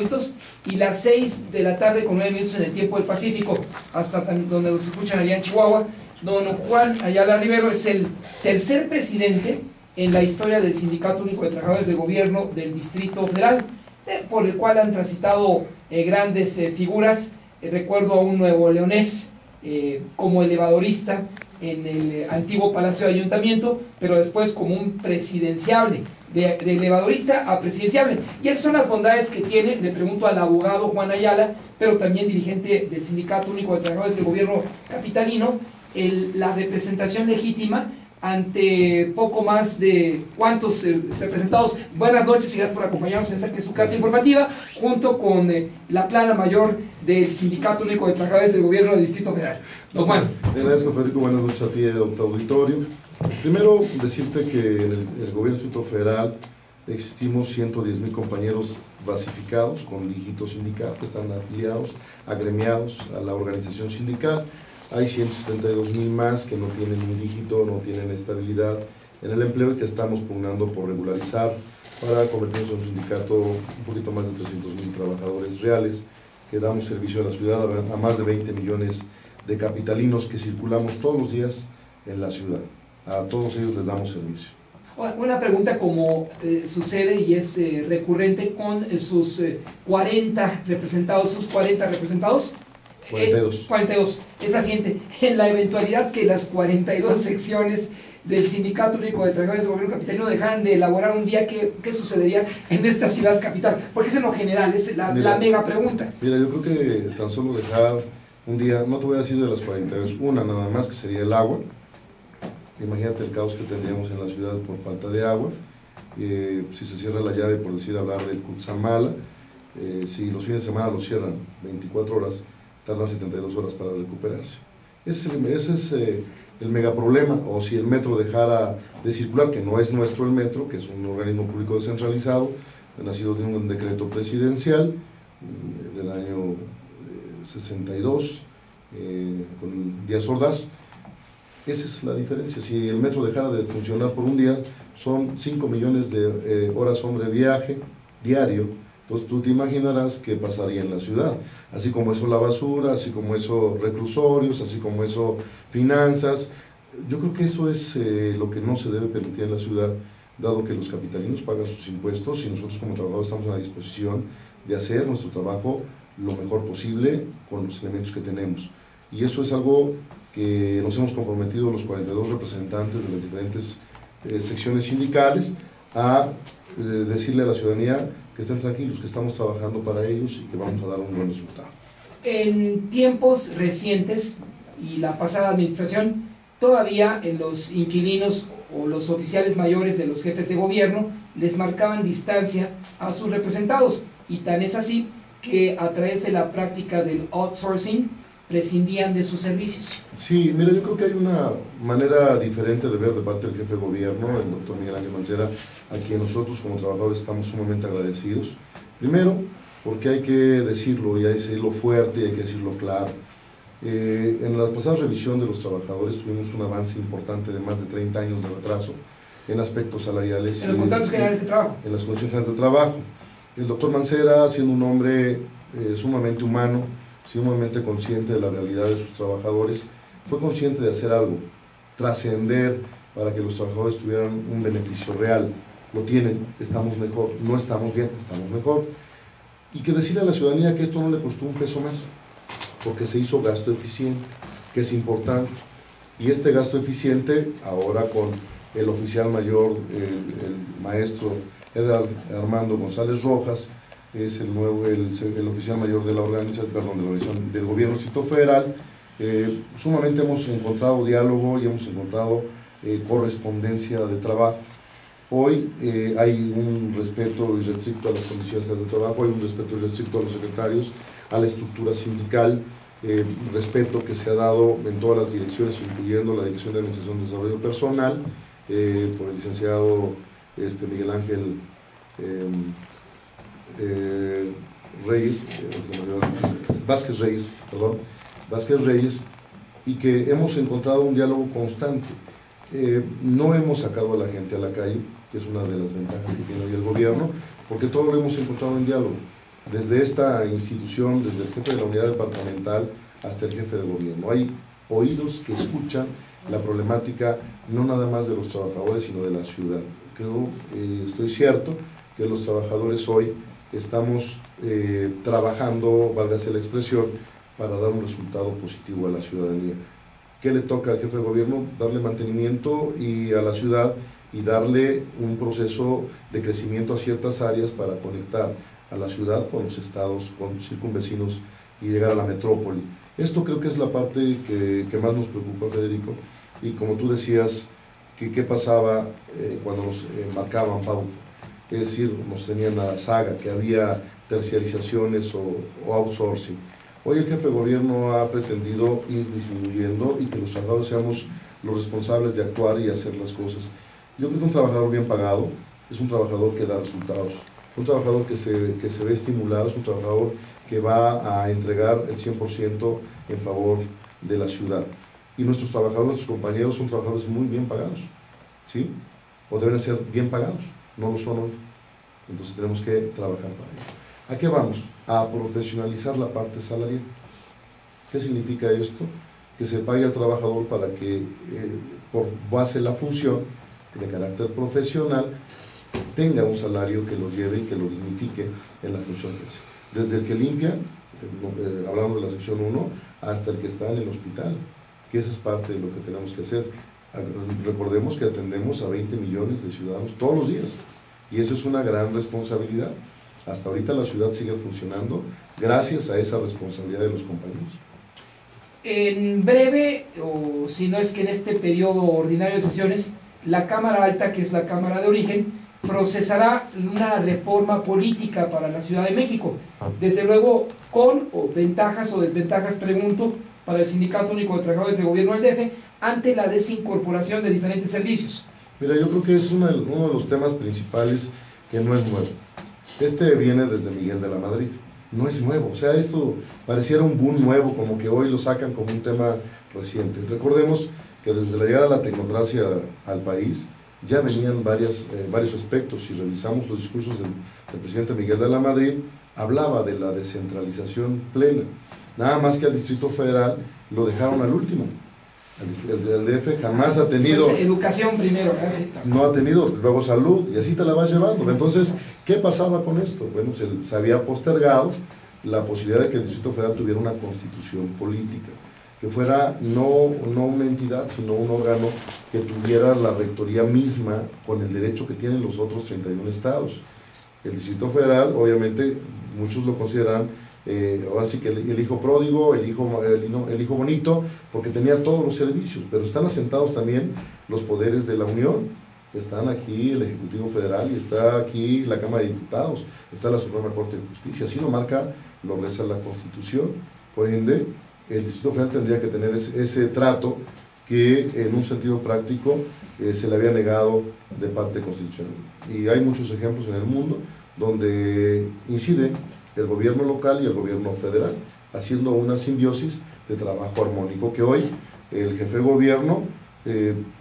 minutos, y las 6 de la tarde con 9 minutos en el tiempo del Pacífico, hasta donde nos escuchan allá en Chihuahua. Don Juan Ayala Rivero es el tercer presidente en la historia del Sindicato Único de Trabajadores de Gobierno del Distrito Federal, por el cual han transitado grandes figuras. Recuerdo a un nuevo leonés como elevadorista en el antiguo Palacio de Ayuntamiento, pero después como un presidenciable, de elevadorista a presidenciable. Y esas son las bondades que tiene, le pregunto al abogado Juan Ayala, pero también dirigente del Sindicato Único de Trabajadores del Gobierno capitalino, la representación legítima ante poco más de ¿cuántos representados? Buenas noches y gracias por acompañarnos en esta que es su casa informativa, junto con la plana mayor del Sindicato Único de Trabajadores del Gobierno del Distrito Federal. Don Juan. Gracias, Federico. Buenas noches a ti, doctor auditorio. Primero, decirte que en el Gobierno del Distrito Federal existimos 110,000 compañeros basificados con dígito sindical, que están afiliados, agremiados a la organización sindical. Hay 172,000 más que no tienen un dígito, no tienen estabilidad en el empleo y que estamos pugnando por regularizar para convertirnos en un sindicato un poquito más de 300,000 trabajadores reales, que damos servicio a la ciudad, a más de 20 millones de capitalinos que circulamos todos los días en la ciudad. A todos ellos les damos servicio. Una pregunta como sucede y es recurrente con sus 40 representados, 42. Es la siguiente: en la eventualidad que las 42 secciones del Sindicato Único de Trabajadores del Gobierno capitalino dejaran de elaborar un día, ¿qué sucedería en esta ciudad capital? Porque es en lo general, es la mega pregunta. Mira, yo creo que tan solo dejar un día, no te voy a decir de las 42, una nada más, que sería el agua. Imagínate el caos que tendríamos en la ciudad por falta de agua. Si se cierra la llave, por decir, hablar del Cutzamala, si los fines de semana lo cierran 24 horas, tardan 72 horas para recuperarse. Ese es el megaproblema. O si el metro dejara de circular, que no es nuestro el metro, que es un organismo público descentralizado, nacido de un decreto presidencial del año 62, con Díaz Ordaz. Esa es la diferencia. Si el metro dejara de funcionar por un día, son 5 millones de horas hombre viaje diario. Entonces tú te imaginarás qué pasaría en la ciudad. Así como eso la basura, así como eso reclusorios, así como eso finanzas. Yo creo que eso es lo que no se debe permitir en la ciudad, dado que los capitalinos pagan sus impuestos y nosotros como trabajadores estamos a la disposición de hacer nuestro trabajo lo mejor posible con los elementos que tenemos. Y eso es algo que nos hemos comprometido los 42 representantes de las diferentes secciones sindicales a decirle a la ciudadanía que estén tranquilos, que estamos trabajando para ellos y que vamos a dar un buen resultado. En tiempos recientes y la pasada administración, todavía en los inquilinos o los oficiales mayores de los jefes de gobierno les marcaban distancia a sus representados, y tan es así que a través de la práctica del outsourcing prescindían de sus servicios. Sí, mira, yo creo que hay una manera diferente de ver de parte del jefe de gobierno, el doctor Miguel Ángel Mancera, a quien nosotros como trabajadores estamos sumamente agradecidos. Primero, porque hay que decirlo, y hay que decirlo fuerte, y hay que decirlo claro. En la pasada revisión de los trabajadores tuvimos un avance importante de más de 30 años de retraso en aspectos salariales. En los contratos generales de trabajo. En las condiciones generales de trabajo. El doctor Mancera, siendo un hombre sumamente humano, sumamente consciente de la realidad de sus trabajadores, fue consciente de hacer algo, trascender para que los trabajadores tuvieran un beneficio real. Lo tienen, estamos mejor, no estamos bien, estamos mejor. Y que decirle a la ciudadanía que esto no le costó un peso más, porque se hizo gasto eficiente, que es importante. Y este gasto eficiente, ahora con el oficial mayor, el maestro Edgar Armando González Rojas, es el oficial mayor de la organización, del Gobierno del Distrito Federal. Sumamente hemos encontrado diálogo y hemos encontrado correspondencia de trabajo. Hoy hay un respeto irrestricto a las condiciones de trabajo, hay un respeto irrestricto a los secretarios, a la estructura sindical, respeto que se ha dado en todas las direcciones, incluyendo la Dirección de Administración de Desarrollo Personal, por el licenciado Miguel Ángel Vázquez Reyes, y que hemos encontrado un diálogo constante. No hemos sacado a la gente a la calle, que es una de las ventajas que tiene hoy el gobierno, porque todo lo hemos encontrado en diálogo. desde esta institución, desde el jefe de la unidad departamental hasta el jefe de gobierno. Hay oídos que escuchan la problemática no nada más de los trabajadores, sino de la ciudad. Creo, estoy cierto, que los trabajadores hoy estamos trabajando, válgase la expresión, para dar un resultado positivo a la ciudadanía. ¿Qué le toca al jefe de gobierno? Darle mantenimiento y a la ciudad y darle un proceso de crecimiento a ciertas áreas para conectar a la ciudad con los estados, con circunvecinos y llegar a la metrópoli. Esto creo que es la parte que más nos preocupa, Federico, y como tú decías, ¿qué pasaba cuando nos marcaban pauta? Es decir, nos tenían a la saga, que había terciarizaciones o outsourcing. Hoy el jefe de gobierno ha pretendido ir disminuyendo y que los trabajadores seamos los responsables de actuar y hacer las cosas. Yo creo que un trabajador bien pagado es un trabajador que da resultados, un trabajador que se ve estimulado, es un trabajador que va a entregar el 100% en favor de la ciudad. Y nuestros trabajadores, nuestros compañeros son trabajadores muy bien pagados, ¿sí? O deben ser bien pagados, no lo son hoy. Entonces tenemos que trabajar para ello. ¿A qué vamos? A profesionalizar la parte salarial. ¿Qué significa esto? Que se pague al trabajador para que, por base de la función de carácter profesional, tenga un salario que lo lleve y que lo dignifique en la función que hace. Desde el que limpia, hablamos de la sección 1, hasta el que está en el hospital, que esa es parte de lo que tenemos que hacer. Recordemos que atendemos a 20 millones de ciudadanos todos los días, y eso es una gran responsabilidad. Hasta ahorita la ciudad sigue funcionando gracias a esa responsabilidad de los compañeros. En breve, o si no es que en este periodo ordinario de sesiones, la Cámara Alta, que es la Cámara de Origen, procesará una reforma política para la Ciudad de México. Desde luego, con o ventajas o desventajas, pregunto, para el Sindicato Único de Trabajadores de Gobierno del DF, ante la desincorporación de diferentes servicios. Mira, yo creo que es uno de los temas principales que no es nuevo. Este viene desde Miguel de la Madrid, no es nuevo, o sea, esto pareciera un boom nuevo, como que hoy lo sacan como un tema reciente. Recordemos que desde la llegada de la tecnocracia al país ya venían varios aspectos. Si revisamos los discursos del presidente Miguel de la Madrid, hablaba de la descentralización plena, nada más que al Distrito Federal lo dejaron al último. El DF jamás ha tenido... Pues educación primero, ¿sí? No ha tenido, luego salud, y así te la vas llevando. Entonces, ¿qué pasaba con esto? Bueno, se había postergado la posibilidad de que el Distrito Federal tuviera una constitución política, que fuera no una entidad, sino un órgano que tuviera la rectoría misma con el derecho que tienen los otros 31 estados. El Distrito Federal, obviamente, muchos lo consideran ahora sí que el hijo pródigo, el hijo bonito, porque tenía todos los servicios, pero están asentados también los poderes de la Unión. Están aquí el Ejecutivo Federal y está aquí la Cámara de Diputados, está la Suprema Corte de Justicia, así lo marca, lo reza la Constitución. Por ende, el Distrito Federal tendría que tener ese trato que en un sentido práctico se le había negado de parte constitucional. Y hay muchos ejemplos en el mundo donde inciden el gobierno local y el gobierno federal, haciendo una simbiosis de trabajo armónico que hoy el jefe de gobierno,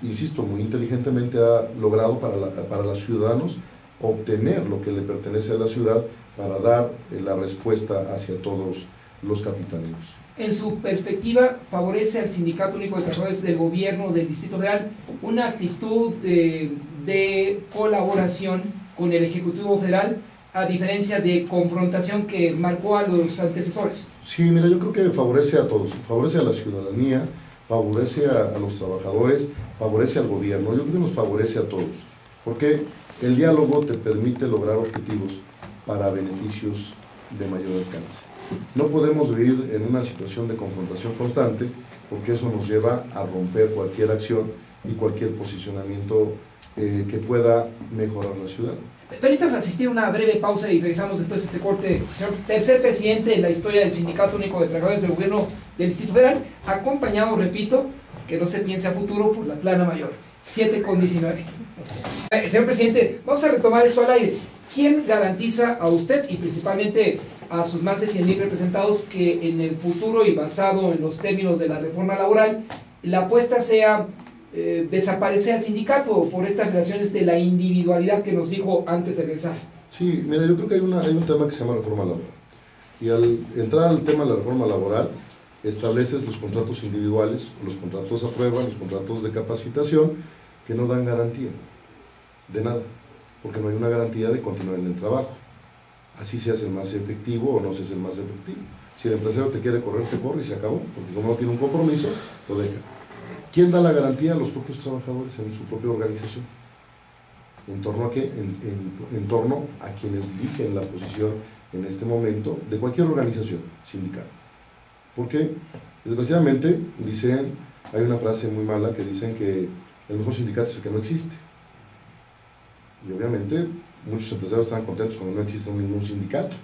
insisto, muy inteligentemente ha logrado para los ciudadanos obtener lo que le pertenece a la ciudad para dar la respuesta hacia todos los capitalinos. En su perspectiva, ¿favorece al Sindicato Único de Trabajadores del Gobierno del Distrito Federal una actitud de colaboración con el Ejecutivo Federal, a diferencia de confrontación que marcó a los antecesores? Sí, mira, yo creo que favorece a todos, favorece a la ciudadanía, favorece a los trabajadores, favorece al gobierno, yo creo que nos favorece a todos, porque el diálogo te permite lograr objetivos para beneficios de mayor alcance. No podemos vivir en una situación de confrontación constante, porque eso nos lleva a romper cualquier acción y cualquier posicionamiento que pueda mejorar la ciudad. Permítanos asistir a una breve pausa y regresamos después de este corte. Señor tercer presidente en la historia del Sindicato Único de Trabajadores del Gobierno del Distrito Federal, acompañado, repito, que no se piense a futuro, por la plana mayor, 7:19. Señor presidente, vamos a retomar esto al aire. ¿Quién garantiza a usted y principalmente a sus más de 100,000 representados que en el futuro y basado en los términos de la reforma laboral, la apuesta sea desaparecer al sindicato por estas relaciones de la individualidad que nos dijo antes de regresar? Sí, mira, yo creo que hay un tema que se llama reforma laboral. Y al entrar al tema de la reforma laboral, estableces los contratos individuales, los contratos a prueba, los contratos de capacitación, que no dan garantía de nada, porque no hay una garantía de continuar en el trabajo. Así se hace el más efectivo o no se hace el más efectivo. Si el empresario te quiere correr, te corre y se acabó, porque como no tiene un compromiso, lo deja. ¿Quién da la garantía? Los propios trabajadores en su propia organización. ¿En torno a qué? En torno a quienes dirigen la posición en este momento de cualquier organización sindical. Porque, desgraciadamente, dicen, hay una frase muy mala que dicen que el mejor sindicato es el que no existe. Y obviamente, muchos empresarios están contentos cuando no existe ningún sindicato,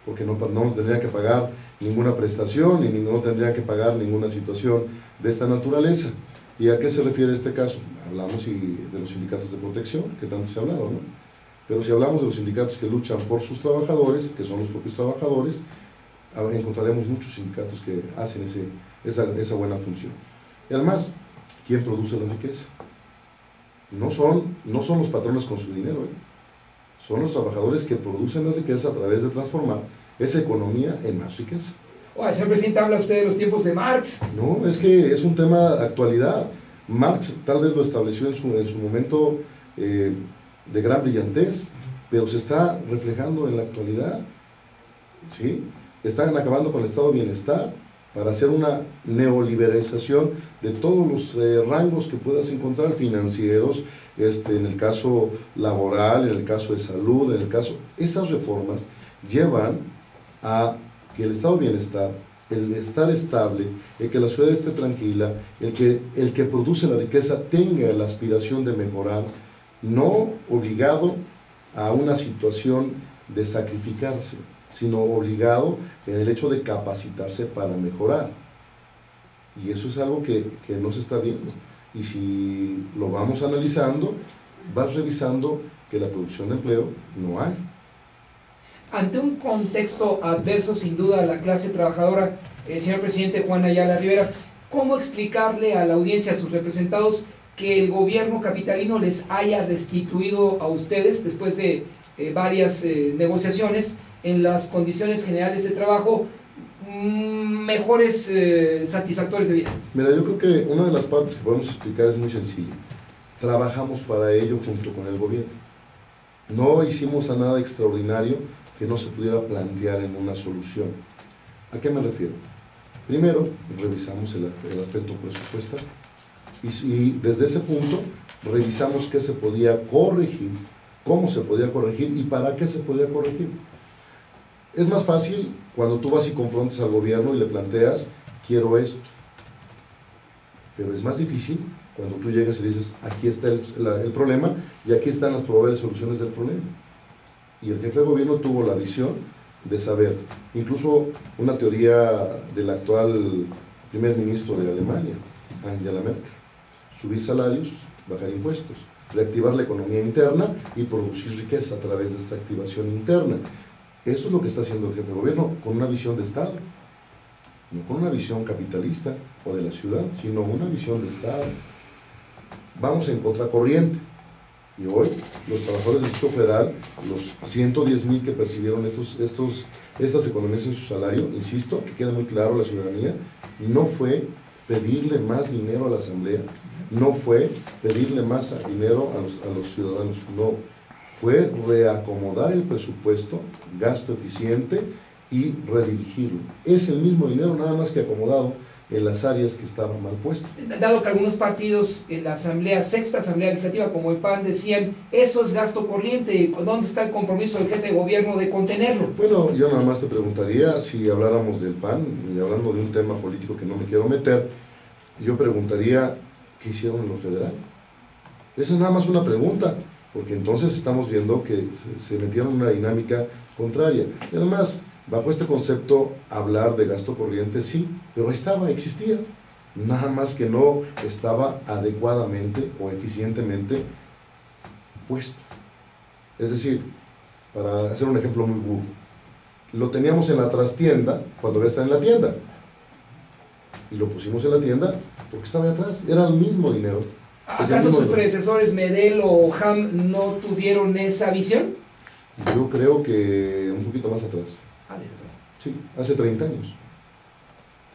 porque no tendrían que pagar ninguna prestación y no tendrían que pagar ninguna situación de esta naturaleza. ¿Y a qué se refiere este caso? Hablamos de los sindicatos de protección, que tanto se ha hablado, ¿no? Pero si hablamos de los sindicatos que luchan por sus trabajadores, que son los propios trabajadores, encontraremos muchos sindicatos que hacen esa buena función. Y además, ¿quién produce la riqueza? No son los patrones con su dinero, son los trabajadores que producen la riqueza a través de transformar esa economía en más riqueza. Señor presidente, habla usted de los tiempos de Marx. No, es que es un tema de actualidad. Marx tal vez lo estableció en su momento de gran brillantez, pero se está reflejando en la actualidad, ¿sí? Están acabando con el estado de bienestar para hacer una neoliberalización de todos los rangos que puedas encontrar, financieros, en el caso laboral, en el caso de salud, en el caso... Esas reformas llevan a que el estado de bienestar, el estar estable, el que la ciudad esté tranquila, el que produce la riqueza tenga la aspiración de mejorar, no obligado a una situación de sacrificarse, sino obligado en el hecho de capacitarse para mejorar. Y eso es algo que no se está viendo. Y si lo vamos analizando, vas revisando que la producción de empleo no hay. Ante un contexto adverso, sin duda, a la clase trabajadora, señor presidente Juan Ayala Rivera, ¿cómo explicarle a la audiencia, a sus representados, que el gobierno capitalino les haya destituido a ustedes después de varias negociaciones en las condiciones generales de trabajo mejores, satisfactorias de vida? Mira, yo creo que una de las partes que podemos explicar es muy sencilla. Trabajamos para ello junto con el gobierno. No hicimos a nada extraordinario que no se pudiera plantear en una solución. ¿A qué me refiero? Primero, revisamos el aspecto presupuestal y desde ese punto revisamos qué se podía corregir, cómo se podía corregir y para qué se podía corregir. Es más fácil cuando tú vas y confrontas al gobierno y le planteas, quiero esto. Pero es más difícil cuando tú llegas y dices, aquí está el problema y aquí están las probables soluciones del problema. Y el jefe de gobierno tuvo la visión de saber, incluso una teoría del actual primer ministro de Alemania, Angela Merkel, subir salarios, bajar impuestos, reactivar la economía interna y producir riqueza a través de esta activación interna. Eso es lo que está haciendo el jefe de gobierno con una visión de Estado, no con una visión capitalista o de la ciudad, sino una visión de Estado. Vamos en contracorriente. Y hoy, los trabajadores del Distrito Federal, los 110,000 que percibieron estas economías en su salario, insisto, que quede muy claro a la ciudadanía, no fue pedirle más dinero a la Asamblea, no fue pedirle más dinero a los ciudadanos, no, fue reacomodar el presupuesto, gasto eficiente y redirigirlo. Es el mismo dinero, nada más que acomodado en las áreas que estaban mal puestas. Dado que algunos partidos en la asamblea, sexta asamblea legislativa, como el PAN, decían, eso es gasto corriente, ¿dónde está el compromiso del jefe de gobierno de contenerlo? Bueno, yo nada más te preguntaría, si habláramos del PAN, y hablando de un tema político que no me quiero meter, yo preguntaría, ¿qué hicieron en lo federal? Esa es nada más una pregunta, porque entonces estamos viendo que se metieron en una dinámica contraria. Y además, bajo este concepto, hablar de gasto corriente sí, pero ahí estaba, existía, nada más que no estaba adecuadamente o eficientemente puesto. Es decir, para hacer un ejemplo muy burdo, lo teníamos en la trastienda cuando debía estar en la tienda, y lo pusimos en la tienda porque estaba ahí atrás, era el mismo dinero. ¿Acaso sus predecesores Medel o Ham no tuvieron esa visión? Yo creo que un poquito más atrás. Sí, hace 30 años.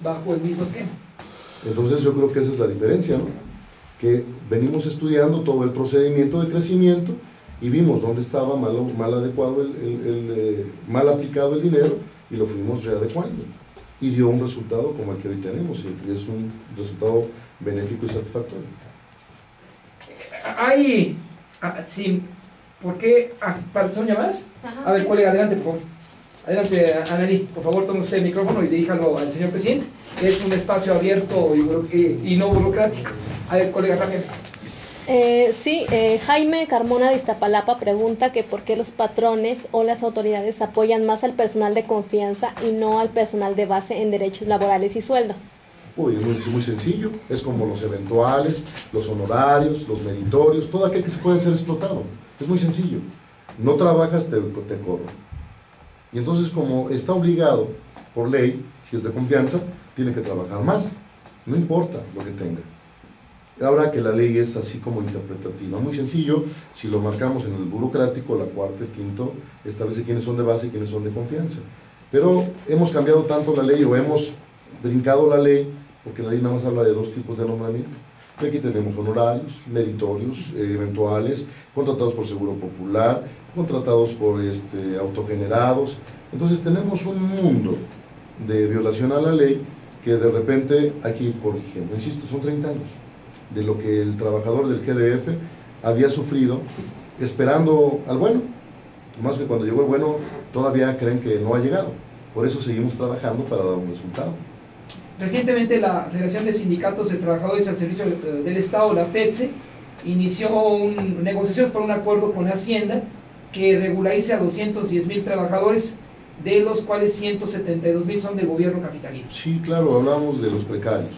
Bajo el mismo esquema. Entonces yo creo que esa es la diferencia, ¿no? Que venimos estudiando todo el procedimiento de crecimiento y vimos dónde estaba mal adecuado mal aplicado el dinero y lo fuimos readecuando. Y dio un resultado como el que hoy tenemos, y es un resultado benéfico y satisfactorio. Sí, ¿por qué? ¿Son llamadas? A ver, colega, adelante, por favor. Adelante, Analí, por favor, tome usted el micrófono y diríjalo al señor presidente. Es un espacio abierto y no burocrático. A ver, colega, rápido. Jaime Carmona de Iztapalapa pregunta que por qué los patrones o las autoridades apoyan más al personal de confianza y no al personal de base en derechos laborales y sueldo. Uy, es muy sencillo, es como los eventuales, los honorarios, los meritorios, todo aquel que se puede ser explotado. Es muy sencillo. No trabajas, te corro. Y entonces, como está obligado por ley, si es de confianza, tiene que trabajar más, no importa lo que tenga. Ahora que la ley es así como interpretativa, muy sencillo, si lo marcamos en el burocrático, la cuarta y quinto establece quiénes son de base y quiénes son de confianza. Pero hemos cambiado tanto la ley, o hemos brincado la ley, porque la ley nada más habla de dos tipos de nombramiento. Y aquí tenemos honorarios, meritorios, eventuales, contratados por Seguro Popular, contratados por autogenerados. Entonces tenemos un mundo de violación a la ley que de repente hay que ir corrigiendo. Insisto, son 30 años de lo que el trabajador del GDF había sufrido esperando al bueno. Más que cuando llegó el bueno todavía creen que no ha llegado. Por eso seguimos trabajando para dar un resultado. Recientemente la Federación de Sindicatos de Trabajadores al Servicio del Estado, la FETSE, inició negociaciones por un acuerdo con Hacienda que regularice a 210,000 trabajadores, de los cuales 172,000 son del gobierno capitalino. Sí, claro, hablamos de los precarios.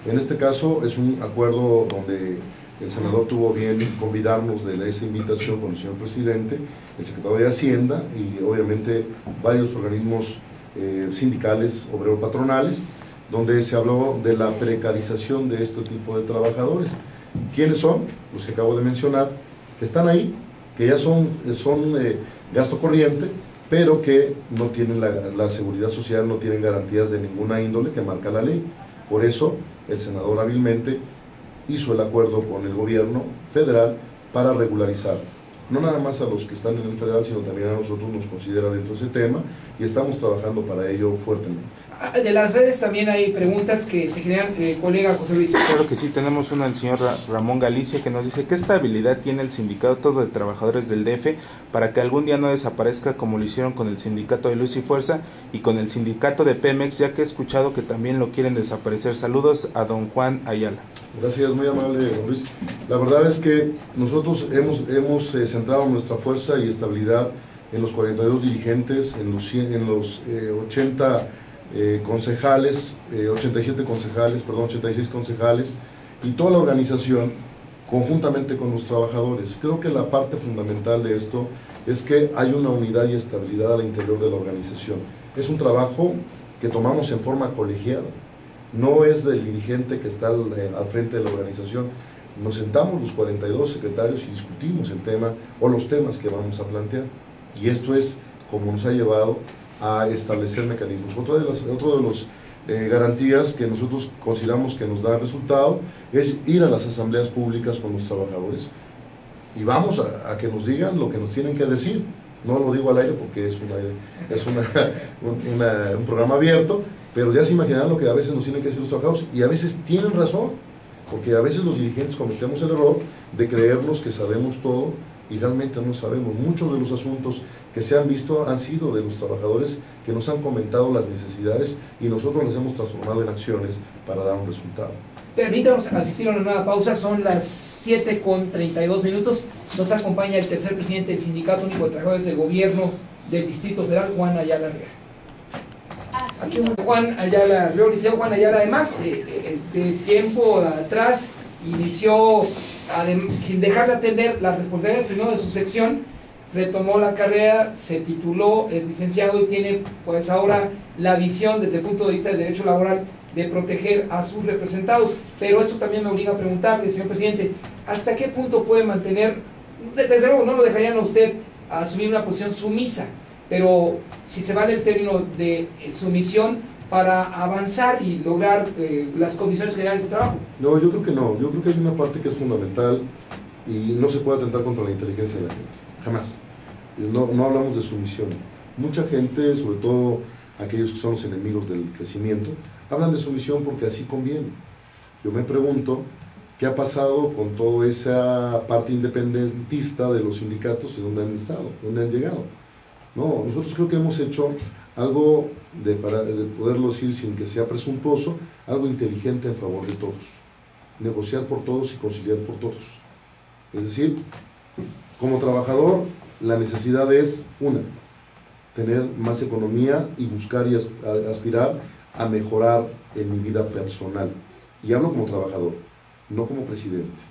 En este caso es un acuerdo donde el senador tuvo bien convidarnos de esa invitación con el señor presidente, el secretario de Hacienda y obviamente varios organismos sindicales, obrero-patronales, donde se habló de la precarización de este tipo de trabajadores. ¿Quiénes son? Los que acabo de mencionar, que están ahí, que ya son gasto corriente, pero que no tienen la seguridad social, no tienen garantías de ninguna índole que marca la ley. Por eso, el senador hábilmente hizo el acuerdo con el gobierno federal para regularizar, no nada más a los que están en el federal, sino también a nosotros nos considera dentro de ese tema y estamos trabajando para ello fuertemente. De las redes también hay preguntas que se generan, colega José Luis. Claro que sí, tenemos una del señor Ramón Galicia que nos dice: ¿qué estabilidad tiene el sindicato de trabajadores del DF para que algún día no desaparezca como lo hicieron con el sindicato de Luz y Fuerza y con el sindicato de Pemex, ya que he escuchado que también lo quieren desaparecer? Saludos a don Juan Ayala. Gracias, muy amable, don Luis. La verdad es que nosotros hemos centrado nuestra fuerza y estabilidad en los 42 dirigentes, en los 86 concejales y toda la organización conjuntamente con los trabajadores. Creo que la parte fundamental de esto es que hay una unidad y estabilidad al interior de la organización. Es un trabajo que tomamos en forma colegiada, no es del dirigente que está al frente de la organización. Nos sentamos los 42 secretarios y discutimos el tema o los temas que vamos a plantear, y esto es como nos ha llevado a establecer mecanismos. Otro de los garantías que nosotros consideramos que nos da resultado es ir a las asambleas públicas con los trabajadores y vamos a que nos digan lo que nos tienen que decir. No lo digo al aire porque es un programa abierto, pero ya se imaginarán lo que a veces nos tienen que decir los trabajadores, y a veces tienen razón, porque a veces los dirigentes cometemos el error de creernos que sabemos todo y realmente no sabemos. Muchos de los asuntos que se han visto han sido de los trabajadores que nos han comentado las necesidades y nosotros las hemos transformado en acciones para dar un resultado. Permítanos asistir a una nueva pausa, son las 7:32. Nos acompaña el tercer presidente del Sindicato Único de Trabajadores del Gobierno del Distrito Federal, Juan Ayala Arriaga. Aquí Juan Ayala Arriaga, Liceo Juan Ayala, además, de tiempo atrás, inició, sin dejar de atender las responsabilidades primero de su sección, retomó la carrera, se tituló, es licenciado y tiene pues ahora la visión desde el punto de vista del derecho laboral de proteger a sus representados. Pero eso también me obliga a preguntarle, señor presidente, ¿hasta qué punto puede mantener, desde luego no lo dejarían a usted asumir una posición sumisa, pero si se vale el término de sumisión para avanzar y lograr las condiciones generales de trabajo. No, yo creo que no. Yo creo que hay una parte que es fundamental y no se puede atentar contra la inteligencia de la gente, jamás. No hablamos de sumisión. Mucha gente, sobre todo aquellos que son los enemigos del crecimiento, hablan de sumisión porque así conviene. Yo me pregunto qué ha pasado con toda esa parte independentista de los sindicatos y dónde han estado, dónde han llegado. No, nosotros creo que hemos hecho algo de poderlo decir sin que sea presuntuoso, algo inteligente en favor de todos. Negociar por todos y conciliar por todos. Es decir, como trabajador, la necesidad es, una, tener más economía y buscar y aspirar a mejorar en mi vida personal. Y hablo como trabajador, no como presidente.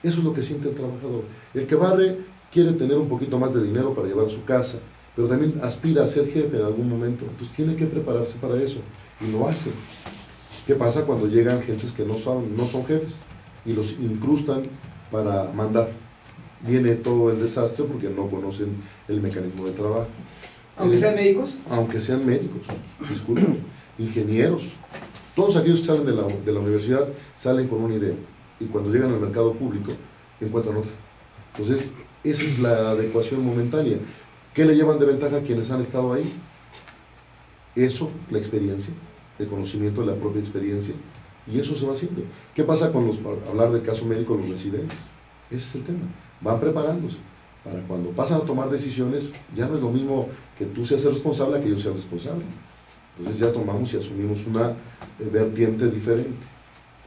Eso es lo que siente el trabajador. El que barre quiere tener un poquito más de dinero para llevar a su casa, pero también aspira a ser jefe en algún momento. Entonces tiene que prepararse para eso, y lo hace. ¿Qué pasa cuando llegan gentes que no son jefes y los incrustan para mandar? Viene todo el desastre porque no conocen el mecanismo de trabajo. ¿Aunque sean médicos? Aunque sean médicos, disculpen, ingenieros. Todos aquellos que salen de la universidad salen con una idea, y cuando llegan al mercado público encuentran otra. Entonces, esa es la adecuación momentánea. ¿Qué le llevan de ventaja a quienes han estado ahí? Eso, la experiencia, el conocimiento de la propia experiencia, y eso se va haciendo. ¿Qué pasa con hablar del caso médico, los residentes? Ese es el tema. Van preparándose para cuando pasan a tomar decisiones, ya no es lo mismo que tú seas el responsable a que yo sea el responsable. Entonces ya tomamos y asumimos una vertiente diferente.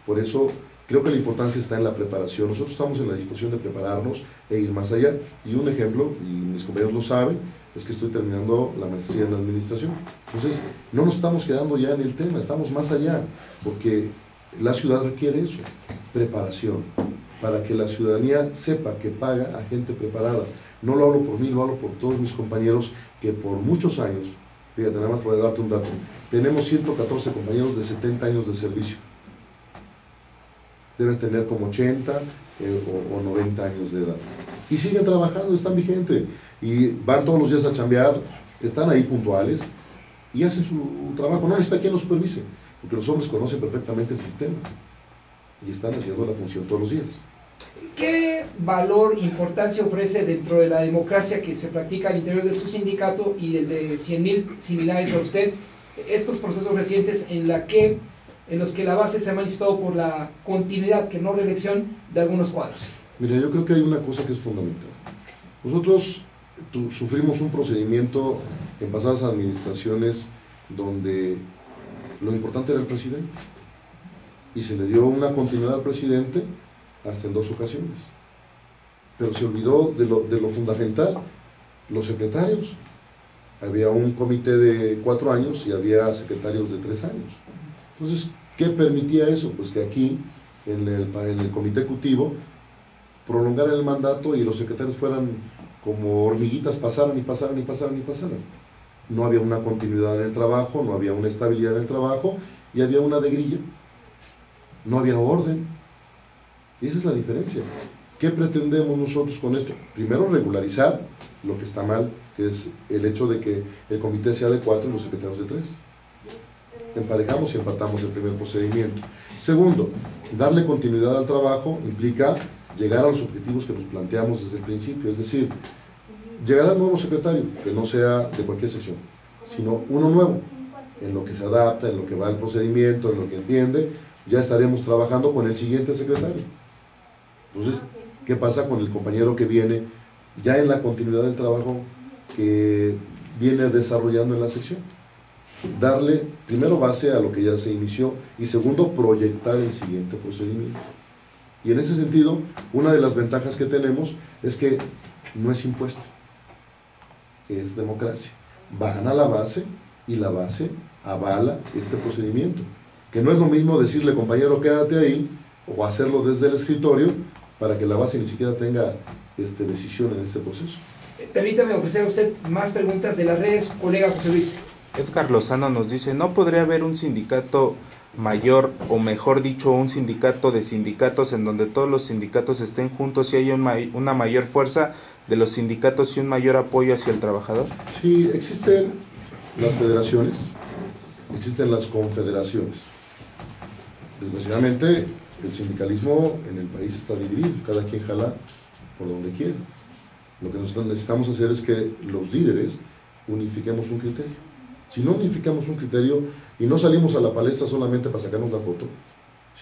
Por eso creo que la importancia está en la preparación. Nosotros estamos en la disposición de prepararnos e ir más allá. Y un ejemplo, y mis compañeros lo saben, es que estoy terminando la maestría en la administración. Entonces no nos estamos quedando ya en el tema, estamos más allá, porque la ciudad requiere eso, preparación, para que la ciudadanía sepa que paga a gente preparada. No lo hablo por mí, lo hablo por todos mis compañeros que por muchos años, fíjate, nada más voy a darte un dato, tenemos 114 compañeros de 70 años de servicio. Deben tener como 80 o 90 años de edad. Y siguen trabajando, están vigentes, y van todos los días a chambear, están ahí puntuales, y hacen su trabajo. No necesita quien los supervise, porque los hombres conocen perfectamente el sistema, y están haciendo la función todos los días. ¿Qué valor, importancia ofrece dentro de la democracia que se practica al interior de su sindicato y del de 100.000 similares a usted, estos procesos recientes en los que la base se ha manifestado por la continuidad, que no reelección, de algunos cuadros? Mira, yo creo que hay una cosa que es fundamental. Nosotros sufrimos un procedimiento en pasadas administraciones donde lo importante era el presidente, y se le dio una continuidad al presidente hasta en 2 ocasiones, pero se olvidó de lo fundamental, los secretarios. Había un comité de 4 años y había secretarios de 3 años. Entonces, ¿qué permitía eso? Pues que aquí, en el comité ejecutivo, prolongaran el mandato y los secretarios fueran como hormiguitas, pasaran y pasaran y pasaran y pasaran. No había una continuidad en el trabajo, no había una estabilidad en el trabajo, y había una de grilla. No había orden. Y esa es la diferencia. ¿Qué pretendemos nosotros con esto? Primero, regularizar lo que está mal, que es el hecho de que el comité sea de 4 y los secretarios de 3. Emparejamos y empatamos el primer procedimiento. Segundo, darle continuidad al trabajo implica llegar a los objetivos que nos planteamos desde el principio, es decir, llegar al nuevo secretario, que no sea de cualquier sección, sino uno nuevo, en lo que se adapta, en lo que va el procedimiento, en lo que entiende. Ya estaremos trabajando con el siguiente secretario. Entonces, ¿qué pasa con el compañero que viene ya en la continuidad del trabajo que viene desarrollando en la sección? Darle, primero, base a lo que ya se inició, y segundo, proyectar el siguiente procedimiento. Y en ese sentido, una de las ventajas que tenemos es que no es impuesto, es democracia. Van a la base y la base avala este procedimiento. Que no es lo mismo decirle, compañero, quédate ahí, o hacerlo desde el escritorio, para que la base ni siquiera tenga decisión en este proceso. Permítame ofrecer a usted más preguntas de las redes, colega José Luis. Edgar Lozano nos dice, ¿no podría haber un sindicato mayor, o mejor dicho, un sindicato de sindicatos en donde todos los sindicatos estén juntos y haya una mayor fuerza de los sindicatos y un mayor apoyo hacia el trabajador? Sí, existen las federaciones, existen las confederaciones. Desgraciadamente, el sindicalismo en el país está dividido, cada quien jala por donde quiere. Lo que nosotros necesitamos hacer es que los líderes unifiquemos un criterio. Si no unificamos un criterio y no salimos a la palestra solamente para sacarnos la foto,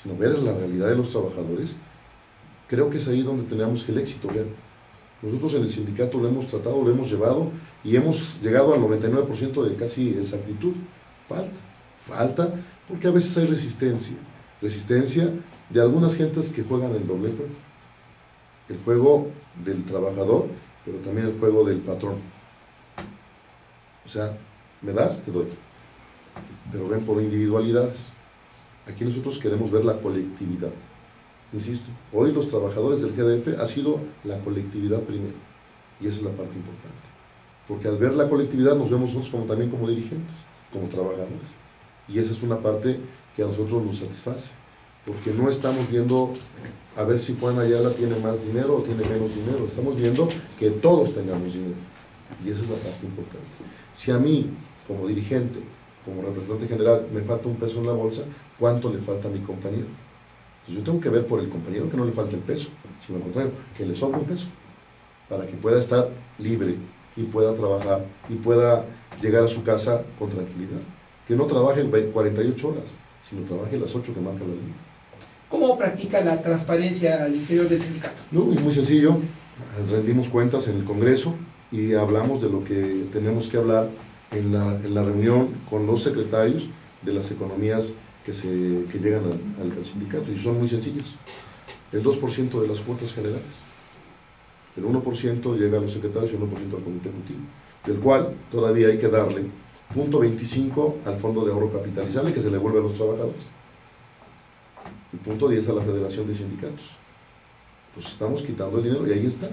sino ver la realidad de los trabajadores, creo que es ahí donde tenemos el éxito real. Nosotros en el sindicato lo hemos tratado, lo hemos llevado y hemos llegado al 99% de casi exactitud. Falta, porque a veces hay resistencia de algunas gentes que juegan el doble juego. El juego del trabajador, pero también el juego del patrón. O sea, me das, te doy. Pero ven por individualidades. Aquí nosotros queremos ver la colectividad. Insisto, hoy los trabajadores del GDF ha sido la colectividad primero. Y esa es la parte importante. Porque al ver la colectividad nos vemos nosotros también como dirigentes, como trabajadores. Y esa es una parte que a nosotros nos satisface. Porque no estamos viendo a ver si Juan Ayala tiene más dinero o tiene menos dinero. Estamos viendo que todos tengamos dinero. Y esa es la parte importante. Si a mí, como dirigente, como representante general, me falta un peso en la bolsa, ¿cuánto le falta a mi compañero? Entonces yo tengo que ver por el compañero que no le falte el peso, sino al contrario, que le sobra un peso, para que pueda estar libre y pueda trabajar y pueda llegar a su casa con tranquilidad. Que no trabaje 48 horas, sino trabaje las 8 que marca la ley. ¿Cómo practica la transparencia al interior del sindicato? No, muy sencillo. Rendimos cuentas en el Congreso y hablamos de lo que tenemos que hablar en la reunión con los secretarios de las economías que llegan al sindicato, y son muy sencillas. El 2% de las cuotas generales, el 1% llega a los secretarios y el 1% al comité ejecutivo, del cual todavía hay que darle 0.25 al fondo de ahorro capitalizable que se le devuelve a los trabajadores, el 0.10 a la Federación de Sindicatos. Pues estamos quitando el dinero y ahí está.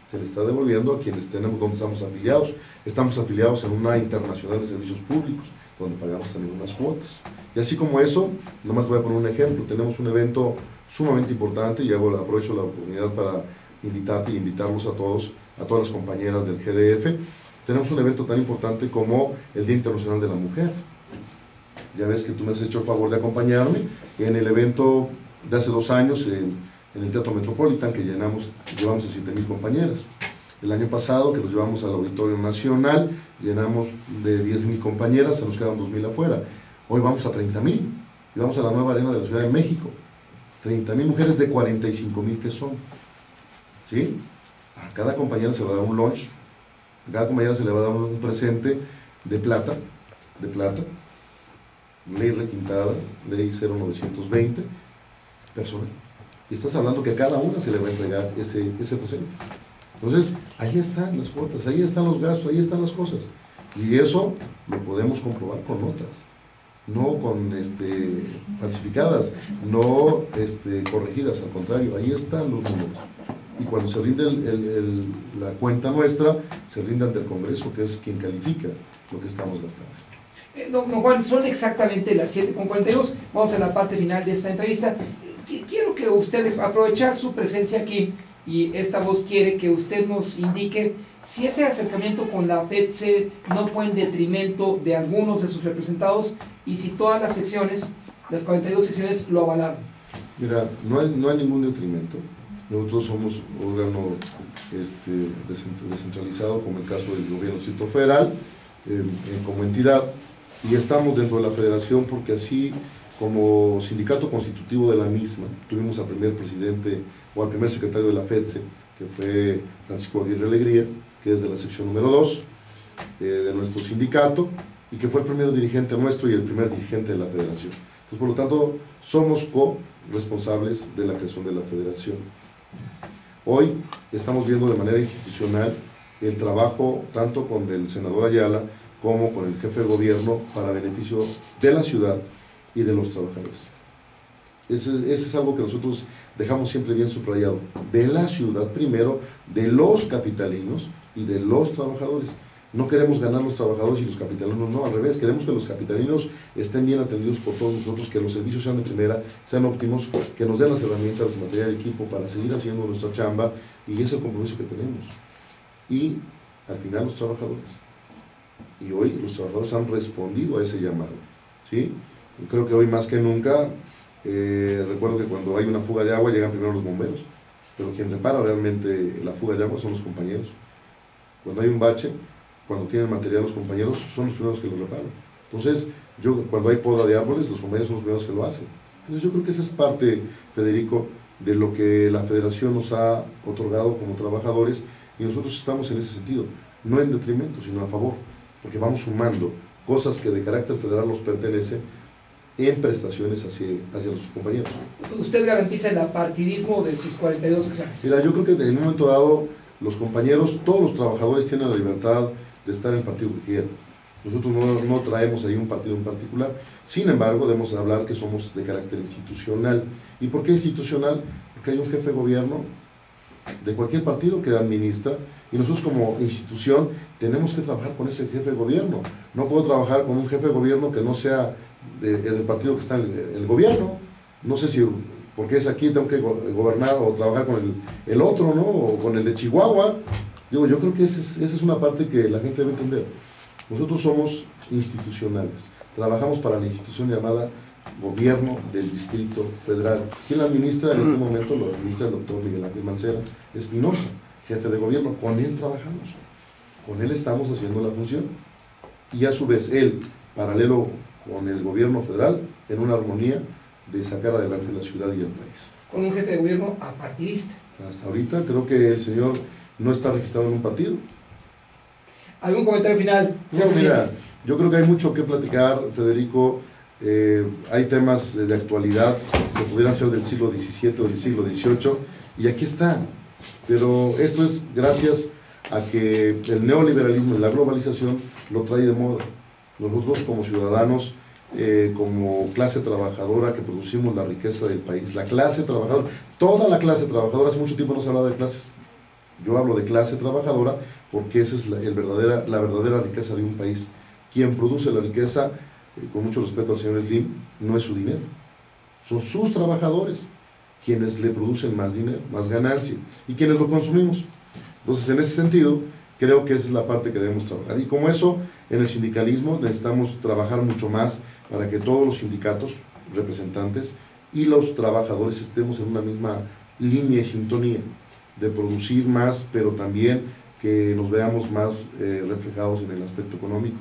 Se le está devolviendo a quienes tenemos, donde estamos afiliados. Estamos afiliados en una internacional de servicios públicos, donde pagamos también unas cuotas. Y así como eso, nomás voy a poner un ejemplo. Tenemos un evento sumamente importante y aprovecho la oportunidad para invitarte y invitarlos a todos, a todas las compañeras del GDF. Tenemos un evento tan importante como el Día Internacional de la Mujer. Ya ves que tú me has hecho el favor de acompañarme en el evento de hace 2 años en el Teatro Metropolitan, que llevamos a 7,000 compañeras. El año pasado, que los llevamos al Auditorio Nacional, llenamos de 10,000 compañeras, se nos quedan 2,000 afuera. Hoy vamos a 30,000, y vamos a la nueva arena de la Ciudad de México. 30,000 mujeres de 45,000 que son. ¿Sí? A cada compañera se le va a dar un lunch, a cada compañera se le va a dar un presente de plata, ley requintada, ley 0920, personal. Y estás hablando que a cada una se le va a entregar ese presente. Entonces, ahí están las cuotas, ahí están los gastos, ahí están las cosas. Y eso lo podemos comprobar con notas, no con falsificadas, no corregidas, al contrario, ahí están los números. Y cuando se rinde la cuenta nuestra, se rinde ante el Congreso, que es quien califica lo que estamos gastando. Don Juan, son exactamente las 7:42, vamos a la parte final de esta entrevista. Quiero que ustedes, aprovechar su presencia aquí, y esta voz quiere que usted nos indique si ese acercamiento con la FEDSE no fue en detrimento de algunos de sus representados, y si todas las secciones, las 42 secciones, lo avalaron. Mira, no hay ningún detrimento. Nosotros somos órgano descentralizado, como el caso del gobierno Distrito Federal, como entidad, y estamos dentro de la federación porque así, como sindicato constitutivo de la misma, tuvimos al primer presidente o al primer secretario de la FEDSE, que fue Francisco Aguirre Alegría, que es de la sección número 2 de nuestro sindicato, y que fue el primer dirigente nuestro y el primer dirigente de la federación. Entonces, por lo tanto, somos co-responsables de la creación de la federación. Hoy estamos viendo de manera institucional el trabajo tanto con el senador Ayala como con el jefe de gobierno para beneficio de la ciudad y de los trabajadores. Ese es algo que nosotros dejamos siempre bien subrayado, de la ciudad primero, de los capitalinos y de los trabajadores. No queremos ganar los trabajadores y los capitalinos, no, al revés, queremos que los capitalinos estén bien atendidos por todos nosotros, que los servicios sean de primera, sean óptimos, que nos den las herramientas, el material, el equipo para seguir haciendo nuestra chamba, y ese es el compromiso que tenemos. Y al final los trabajadores. Y hoy los trabajadores han respondido a ese llamado, ¿sí? Creo que hoy más que nunca, recuerdo que cuando hay una fuga de agua llegan primero los bomberos, pero quien repara realmente la fuga de agua son los compañeros. Cuando hay un bache, cuando tienen material los compañeros son los primeros que lo reparan. Entonces, cuando hay poda de árboles, los compañeros son los primeros que lo hacen. Entonces yo creo que esa es parte, Federico, de lo que la Federación nos ha otorgado como trabajadores, y nosotros estamos en ese sentido, no en detrimento, sino a favor, porque vamos sumando cosas que de carácter federal nos pertenecen en prestaciones hacia nuestros compañeros. ¿Usted garantiza el apartidismo de sus 42 secciones? Mira, yo creo que en un momento dado, los compañeros, todos los trabajadores tienen la libertad de estar en el partido que quieran. Nosotros no traemos ahí un partido en particular. Sin embargo, debemos hablar que somos de carácter institucional. ¿Y por qué institucional? Porque hay un jefe de gobierno de cualquier partido que administra, y nosotros como institución tenemos que trabajar con ese jefe de gobierno. No puedo trabajar con un jefe de gobierno que no sea del partido que está en el gobierno. No sé si porque es aquí tengo que gobernar o trabajar con el otro, ¿no? O con el de Chihuahua. Yo creo que esa es una parte que la gente debe entender. Nosotros somos institucionales, trabajamos para la institución llamada Gobierno del Distrito Federal. ¿Quién la administra en este momento? Lo administra el doctor Miguel Ángel Mancera Espinosa, jefe de gobierno. Con él trabajamos, con él estamos haciendo la función. Y a su vez él, paralelo con el gobierno federal, en una armonía de sacar adelante la ciudad y el país. Con un jefe de gobierno apartidista. Hasta ahorita creo que el señor no está registrado en un partido. ¿Algún comentario final? No, mira, yo creo que hay mucho que platicar, Federico. Hay temas de actualidad que pudieran ser del siglo XVII o del siglo XVIII, y aquí está. Pero esto es gracias a que el neoliberalismo y la globalización lo trae de moda. Nosotros como ciudadanos, como clase trabajadora que producimos la riqueza del país, la clase trabajadora, toda la clase trabajadora, hace mucho tiempo no se hablaba de clases. Yo hablo de clase trabajadora porque esa es la verdadera riqueza de un país. Quien produce la riqueza, con mucho respeto al señor Slim, no es su dinero, son sus trabajadores quienes le producen más dinero, más ganancia, y quienes lo consumimos. Entonces, en ese sentido, creo que esa es la parte que debemos trabajar. Y como eso, en el sindicalismo necesitamos trabajar mucho más para que todos los sindicatos, representantes y los trabajadores estemos en una misma línea y sintonía de producir más, pero también que nos veamos más reflejados en el aspecto económico,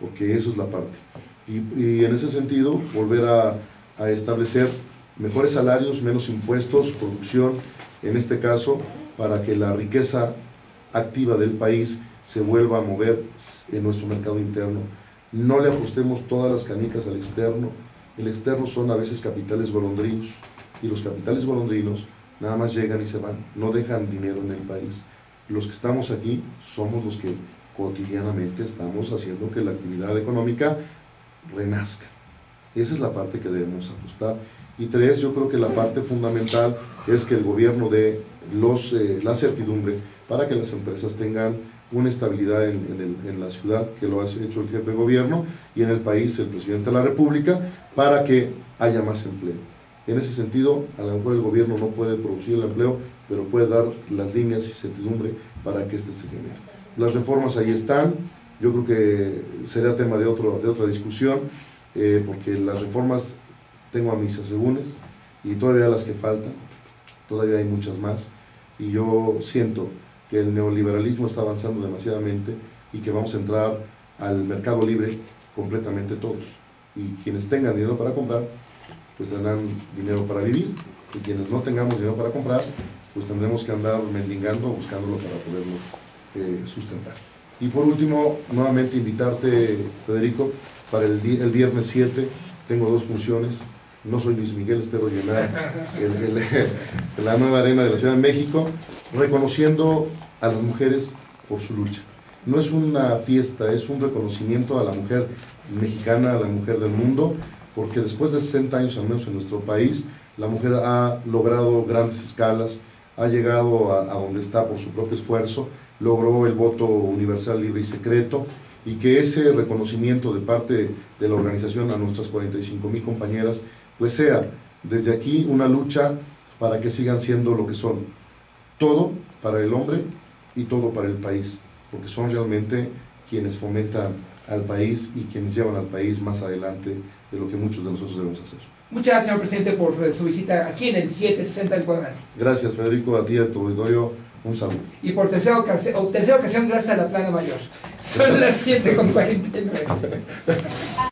porque eso es la parte. Y en ese sentido, volver a establecer mejores salarios, menos impuestos, producción, en este caso, para que la riqueza activa del país se vuelva a mover en nuestro mercado interno. No le ajustemos todas las canicas al externo. El externo son a veces capitales golondrinos, y los capitales golondrinos nada más llegan y se van, no dejan dinero en el país. Los que estamos aquí somos los que cotidianamente estamos haciendo que la actividad económica renazca. Esa es la parte que debemos ajustar. Y tres, yo creo que la parte fundamental es que el gobierno dé la certidumbre para que las empresas tengan una estabilidad en la ciudad, que lo ha hecho el jefe de gobierno, y en el país el presidente de la República, para que haya más empleo. En ese sentido, a lo mejor el gobierno no puede producir el empleo, pero puede dar las líneas y certidumbre para que éste se genere. Las reformas ahí están. Yo creo que será tema de otra discusión, porque las reformas, tengo a mis asegúnes, y todavía las que faltan, todavía hay muchas más, y yo siento que el neoliberalismo está avanzando demasiadamente y que vamos a entrar al mercado libre completamente todos, y quienes tengan dinero para comprar, pues tendrán dinero para vivir, y quienes no tengamos dinero para comprar, pues tendremos que andar mendigando, buscándolo para poderlo sustentar. Y por último, nuevamente invitarte, Federico, para el viernes 7, tengo 2 funciones. No soy Luis Miguel, espero llenar la nueva arena de la Ciudad de México, reconociendo a las mujeres por su lucha. No es una fiesta, es un reconocimiento a la mujer mexicana, a la mujer del mundo, porque después de 60 años al menos en nuestro país, la mujer ha logrado grandes escalas, ha llegado a donde está por su propio esfuerzo, logró el voto universal, libre y secreto, y que ese reconocimiento de parte de la organización a nuestras 45,000 compañeras, pues sea desde aquí una lucha para que sigan siendo lo que son, todo para el hombre y todo para el país, porque son realmente quienes fomentan al país y quienes llevan al país más adelante de lo que muchos de nosotros debemos hacer. Muchas gracias, señor presidente, por su visita aquí en el 760 del Cuadrante. Gracias, Federico, a ti y a tu auditorio, un saludo. Y por tercera ocasión, gracias a la plana mayor. Son las 7:49.